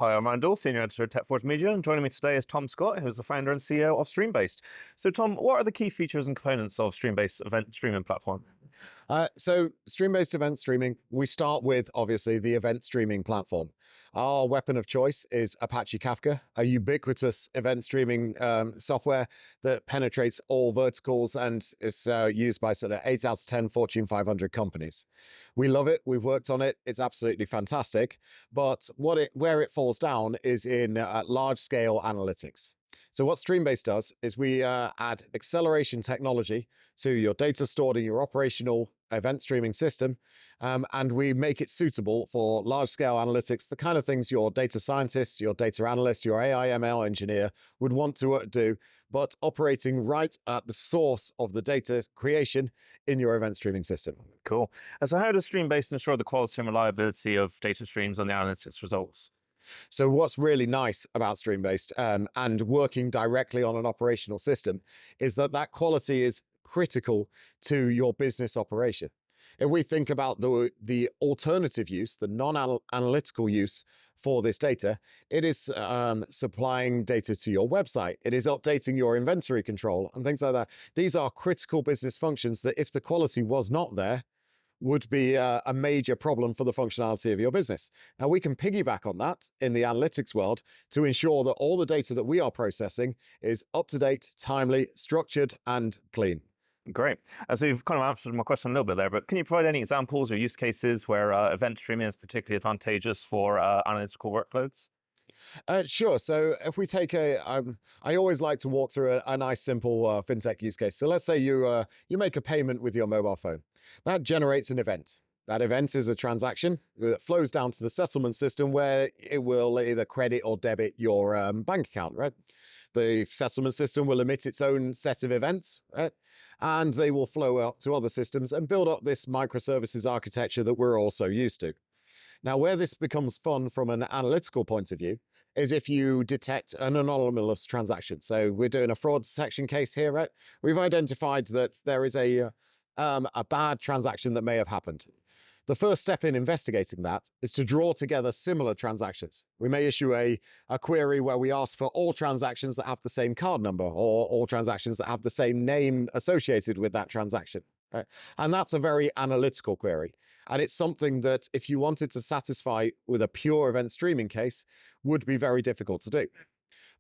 Hi, I'm Randall, Senior Editor at TechForge Media, and joining me today is Tom Scott, who's the founder and CEO of Streambased. So Tom, what are the key features and components of Streambased event streaming platform? So Stream-based event streaming, we start with, obviously, the event streaming platform. Our weapon of choice is Apache Kafka, a ubiquitous event streaming software that penetrates all verticals and is used by sort of 8 out of 10 Fortune 500 companies. We love it. We've worked on it. It's absolutely fantastic. But where it falls down is in large-scale analytics. So what Streambased does is we add acceleration technology to your data stored in your operational event streaming system, and we make it suitable for large-scale analytics, the kind of things your data scientist, your data analyst, your AI ML engineer would want to do, but operating right at the source of the data creation in your event streaming system. Cool. And so how does Streambased ensure the quality and reliability of data streams on the analytics results? So what's really nice about Streambased and working directly on an operational system is that quality is critical to your business operation. If we think about the alternative use, the non-analytical use for this data, it is supplying data to your website. It is updating your inventory control and things like that. These are critical business functions that if the quality was not there, would be a major problem for the functionality of your business. Now, we can piggyback on that in the analytics world to ensure that all the data that we are processing is up-to-date, timely, structured, and clean. Great. So you've kind of answered my question a little bit there, but can you provide any examples or use cases where event streaming is particularly advantageous for analytical workloads? Sure. So if we take I always like to walk through a nice, simple fintech use case. So let's say you make a payment with your mobile phone. That generates an event. That event is a transaction that flows down to the settlement system where it will either credit or debit your bank account, right? The settlement system will emit its own set of events, right? And they will flow up to other systems and build up this microservices architecture that we're also used to. Now, where this becomes fun from an analytical point of view is if you detect an anomalous transaction. So we're doing a fraud detection case here, right? We've identified that there is a bad transaction that may have happened. The first step in investigating that is to draw together similar transactions. We may issue a query where we ask for all transactions that have the same card number or all transactions that have the same name associated with that transaction. Right? And that's a very analytical query. And it's something that if you wanted to satisfy with a pure event streaming case would be very difficult to do.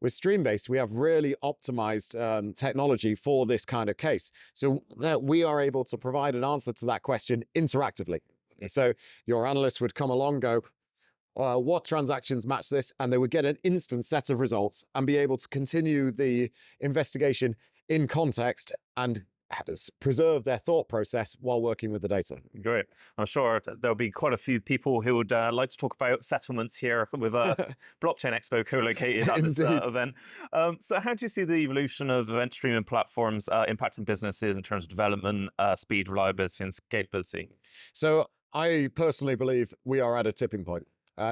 With Streambased, we have really optimized technology for this kind of case. So that we are able to provide an answer to that question interactively. So your analyst would come along, go, what transactions match this? And they would get an instant set of results and be able to continue the investigation in context and preserve their thought process while working with the data. Great. I'm sure there'll be quite a few people who would like to talk about settlements here with Blockchain Expo co-located at this event. So how do you see the evolution of event streaming platforms impacting businesses in terms of development, speed, reliability, and scalability? So I personally believe we are at a tipping point.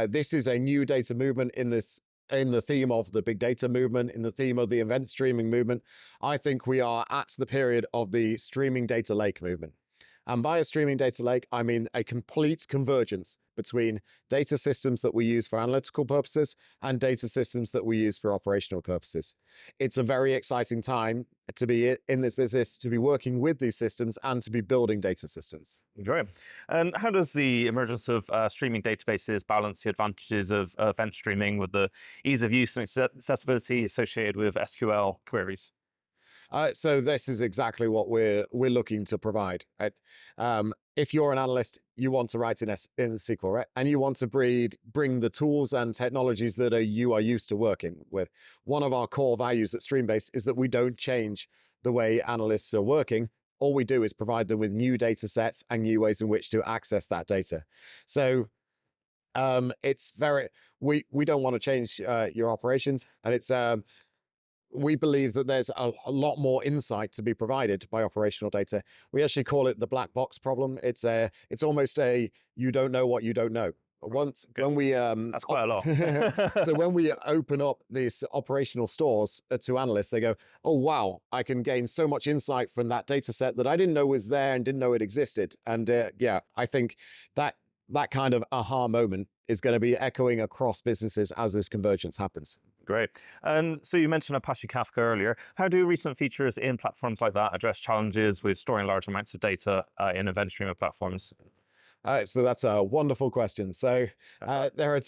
This is a new data movement in the theme of the big data movement, in the theme of the event streaming movement. I think we are at the period of the streaming data lake movement. And by a streaming data lake, I mean a complete convergence between data systems that we use for analytical purposes and data systems that we use for operational purposes. It's a very exciting time to be in this business, to be working with these systems and to be building data systems. Great. And how does the emergence of streaming databases balance the advantages of event streaming with the ease of use and accessibility associated with SQL queries? So this is exactly what we're looking to provide. Right? If you're an analyst, you want to write in SQL, right? And you want to bring the tools and technologies that you are used to working with. One of our core values at Streambased is that we don't change the way analysts are working. All we do is provide them with new data sets and new ways in which to access that data. So it's we don't want to change your operations, and it's we believe that there's a lot more insight to be provided by operational data. We actually call it the black box problem. It's almost a you don't know what you don't know. When we that's quite a lot. So when we open up these operational stores to analysts, they go, "Oh wow, I can gain so much insight from that data set that I didn't know was there and didn't know it existed." And yeah, I think that that kind of aha moment is going to be echoing across businesses as this convergence happens. Great. And so you mentioned Apache Kafka earlier. How do recent features in platforms like that address challenges with storing large amounts of data in event streaming platforms? So that's a wonderful question. So there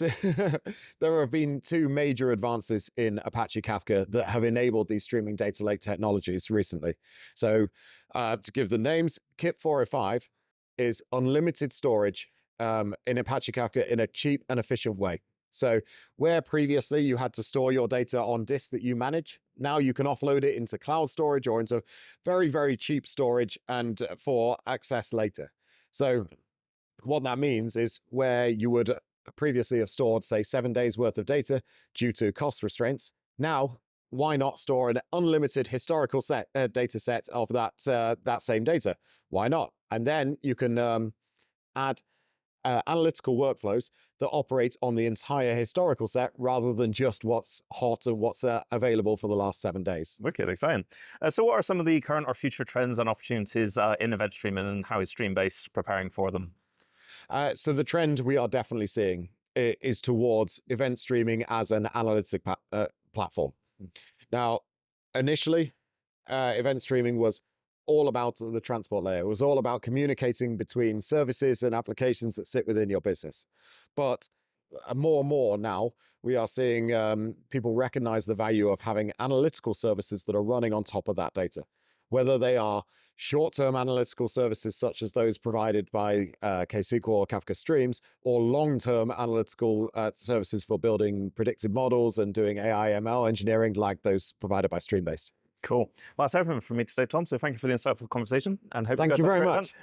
have been two major advances in Apache Kafka that have enabled these streaming data lake technologies recently. So to give the names, KIP 405 is unlimited storage in Apache Kafka in a cheap and efficient way. So where previously you had to store your data on disk that you manage, now you can offload it into cloud storage or into very, very cheap storage and for access later. So what that means is where you would previously have stored, say, 7 days worth of data due to cost restraints, now why not store an unlimited historical data set of that same data? Why not? And then you can add analytical workflows that operate on the entire historical set rather than just what's hot and what's available for the last 7 days. Wicked, exciting. So what are some of the current or future trends and opportunities in event streaming, and how is Streambased preparing for them? So the trend we are definitely seeing is towards event streaming as an analytic platform. Now, initially, event streaming was all about the transport layer. It was all about communicating between services and applications that sit within your business. But more and more now, we are seeing people recognize the value of having analytical services that are running on top of that data, whether they are short-term analytical services such as those provided by KSQL or Kafka Streams, or long-term analytical services for building predictive models and doing AI ML engineering like those provided by Streambased. Cool. Well, that's everything from me today, Tom. So thank you for the insightful conversation, and hope Thank you very much.